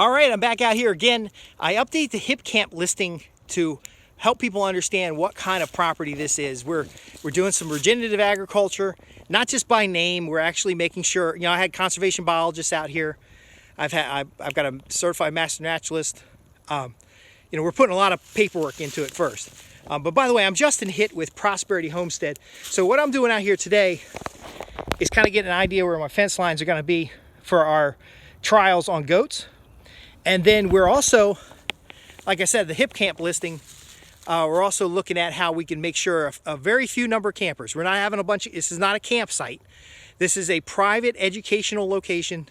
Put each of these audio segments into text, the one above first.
All right, I'm back out here again. I update the HipCamp listing to help people understand what kind of property this is. We're doing some regenerative agriculture, not just by name. We're actually making sure, I had conservation biologists out here. I've got a certified master naturalist. We're putting a lot of paperwork into it first. But by the way, I'm Justin Hitt with Prosperity Homestead. So what I'm doing out here today is kind of getting an idea where my fence lines are going to be for our trials on goats. And then we're also, like I said, the HipCamp listing, we're also looking at how we can make sure a very few number of campers. We're not having a bunch of, this is not a campsite. This is a private educational location.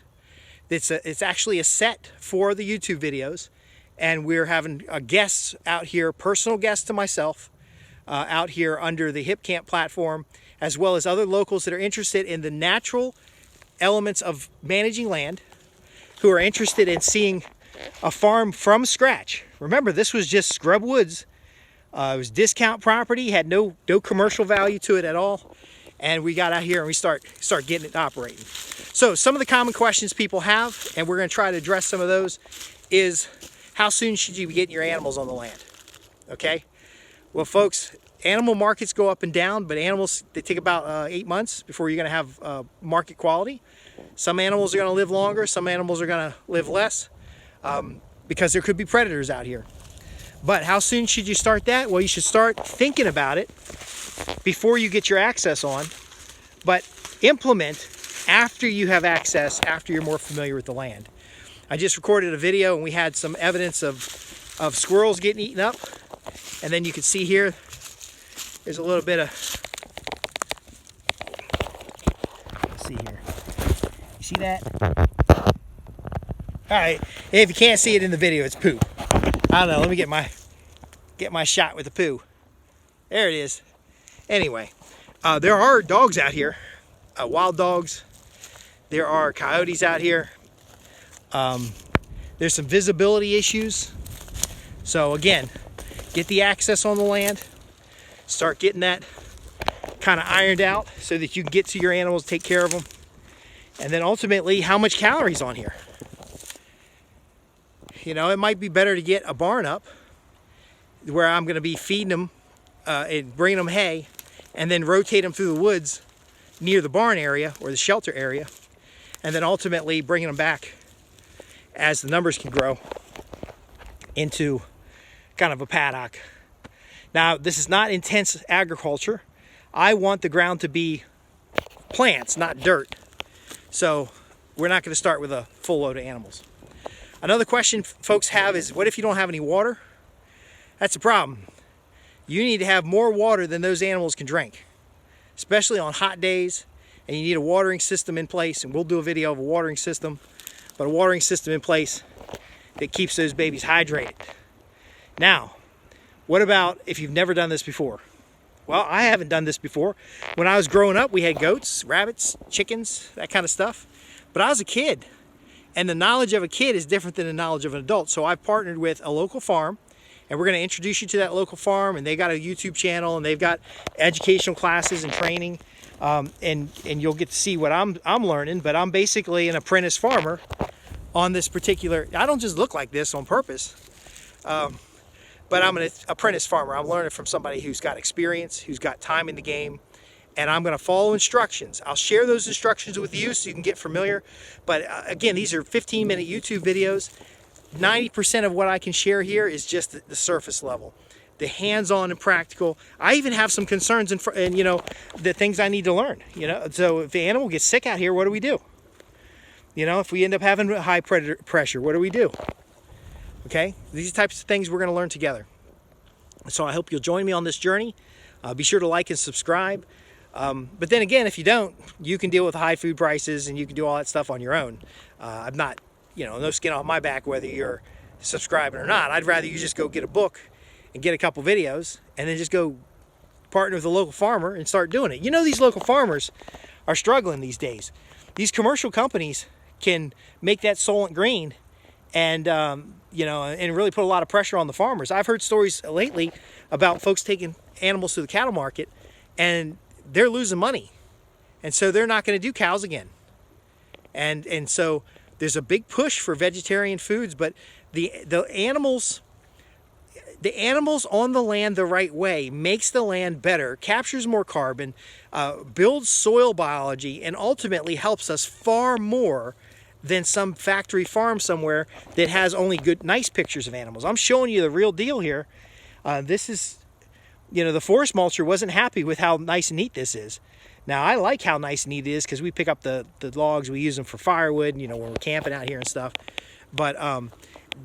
It's actually a set for the YouTube videos. And we're having guests out here, personal guests to myself, out here under the HipCamp platform, as well as other locals that are interested in the natural elements of managing land, who are interested in seeing a farm from scratch. Remember, this was just scrub woods. It was discount property, had no commercial value to it at all. And we got out here and we start getting it operating. So some of the common questions people have, and we're going to try to address some of those, is how soon should you be getting your animals on the land? Okay? Well, folks, animal markets go up and down, but animals, they take about 8 months before you're going to have market quality. Some animals are going to live longer, some animals are going to live less, because there could be predators out here. But how soon should you start that? Well, you should start thinking about it before you get your access on, but implement after you have access, after you're more familiar with the land. I just recorded a video and we had some evidence of squirrels getting eaten up. And then you can see here, there's a little bit of, let's see here. You see that? All right, if you can't see it in the video, it's poo. I don't know, let me get my shot with the poo. There it is. Anyway, there are dogs out here, wild dogs. There are coyotes out here. There's some visibility issues. So again, get the access on the land, start getting that kind of ironed out so that you can get to your animals, take care of them. And then ultimately, how much calories on here? It might be better to get a barn up where I'm going to be feeding them and bringing them hay, and then rotate them through the woods near the barn area or the shelter area, and then ultimately bringing them back as the numbers can grow into kind of a paddock. Now, this is not intense agriculture. I want the ground to be plants, not dirt. So we're not going to start with a full load of animals. Another question folks have is, what if you don't have any water? That's a problem. You need to have more water than those animals can drink, especially on hot days, and you need a watering system in place, and we'll do a video of a watering system, but a watering system in place that keeps those babies hydrated. Now, what about if you've never done this before? Well, I haven't done this before. When I was growing up, we had goats, rabbits, chickens, that kind of stuff, but I was a kid. And the knowledge of a kid is different than the knowledge of an adult. So I've partnered with a local farm, and we're going to introduce you to that local farm, and they got a YouTube channel, and they've got educational classes and training, and you'll get to see what I'm learning. But I'm basically an apprentice farmer on this particular. I don't just look like this on purpose, but I'm an apprentice farmer. I'm learning from somebody who's got experience, who's got time in the game. And I'm going to follow instructions. I'll share those instructions with you so you can get familiar. But again, these are 15-minute YouTube videos. 90% of what I can share here is just the surface level, the hands-on and practical. I even have some concerns and the things I need to learn. So if the animal gets sick out here, what do we do? If we end up having high predator pressure, what do we do? Okay, these types of things we're going to learn together. So I hope you'll join me on this journey. Be sure to like and subscribe. But then again, if you don't, you can deal with high food prices and you can do all that stuff on your own. I'm not, no skin off my back whether you're subscribing or not. I'd rather you just go get a book and get a couple videos and then just go partner with a local farmer and start doing it. These local farmers are struggling these days. These commercial companies can make that Solent green and, and really put a lot of pressure on the farmers. I've heard stories lately about folks taking animals to the cattle market and they're losing money, and so they're not going to do cows again. And so There's a big push for vegetarian foods, but the animals on the land the right way makes the land better, captures more carbon, builds soil biology, and ultimately helps us far more than some factory farm somewhere that has only nice pictures of animals. I'm showing you the real deal here. This is, the forest mulcher wasn't happy with how nice and neat this is. Now, I like how nice and neat it is because we pick up the logs, we use them for firewood, when we're camping out here and stuff. But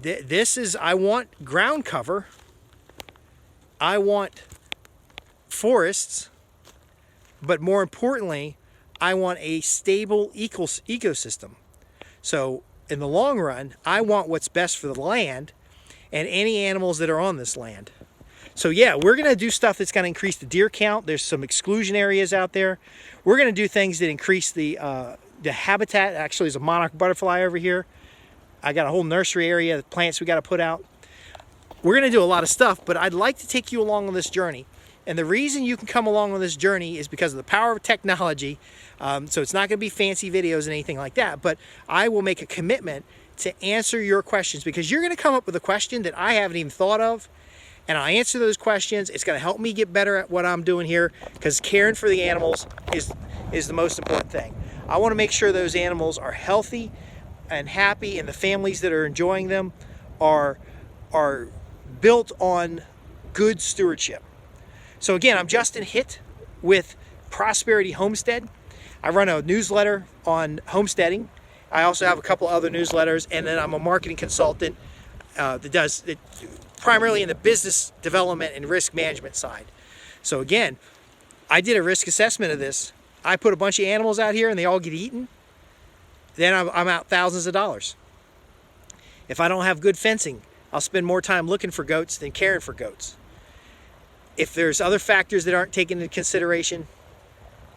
this is, I want ground cover. I want forests. But more importantly, I want a stable ecosystem. So in the long run, I want what's best for the land and any animals that are on this land. So yeah, we're going to do stuff that's going to increase the deer count. There's some exclusion areas out there. We're going to do things that increase the habitat. Actually, there's a monarch butterfly over here. I got a whole nursery area of plants we got to put out. We're going to do a lot of stuff, but I'd like to take you along on this journey. And the reason you can come along on this journey is because of the power of technology. So it's not going to be fancy videos and anything like that, but I will make a commitment to answer your questions, because you're going to come up with a question that I haven't even thought of. And I'll answer those questions. It's going to help me get better at what I'm doing here, because caring for the animals is the most important thing. I want to make sure those animals are healthy and happy, and the families that are enjoying them are built on good stewardship. So again, I'm Justin Hitt with Prosperity Homestead. I run a newsletter on homesteading. I also have a couple other newsletters, and then I'm a marketing consultant that does it primarily in the business development and risk management side. So again, I did a risk assessment of this. I put a bunch of animals out here and they all get eaten. Then I'm out thousands of dollars. If I don't have good fencing, I'll spend more time looking for goats than caring for goats. If there's other factors that aren't taken into consideration,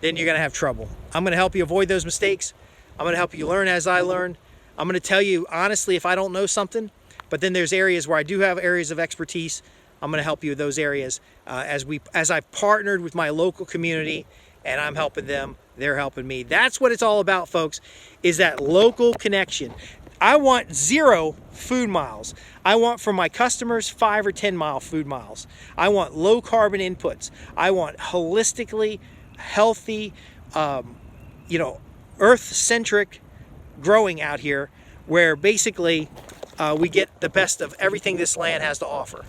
then you're going to have trouble. I'm going to help you avoid those mistakes. I'm going to help you learn as I learn. I'm going to tell you honestly if I don't know something. But then there's areas where I do have areas of expertise. I'm going to help you with those areas as I've partnered with my local community, and I'm helping them, they're helping me. That's what it's all about, folks, is that local connection. I want 0 food miles. I want from my customers 5 or 10 mile food miles. I want low carbon inputs. I want holistically healthy, earth-centric growing out here, where basically we get the best of everything this land has to offer.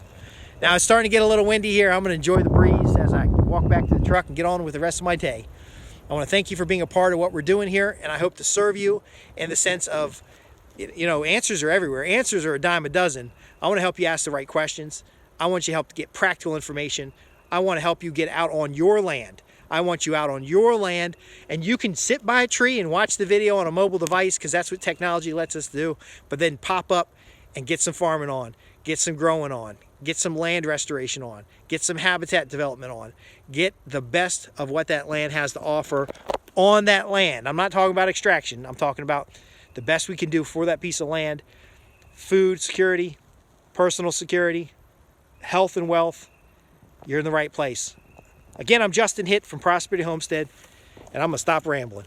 Now it's starting to get a little windy here. I'm going to enjoy the breeze as I walk back to the truck and get on with the rest of my day. I want to thank you for being a part of what we're doing here, and I hope to serve you in the sense of, answers are everywhere. Answers are a dime a dozen. I want to help you ask the right questions. I want you to help to get practical information. I want to help you get out on your land. I want you out on your land, and you can sit by a tree and watch the video on a mobile device, because that's what technology lets us do, but then pop up and get some farming on, get some growing on, get some land restoration on, get some habitat development on, get the best of what that land has to offer on that land. I'm not talking about extraction. I'm talking about the best we can do for that piece of land. Food security, personal security, health and wealth. You're in the right place. Again, I'm Justin Hitt from Prosperity Homestead, and I'm going to stop rambling.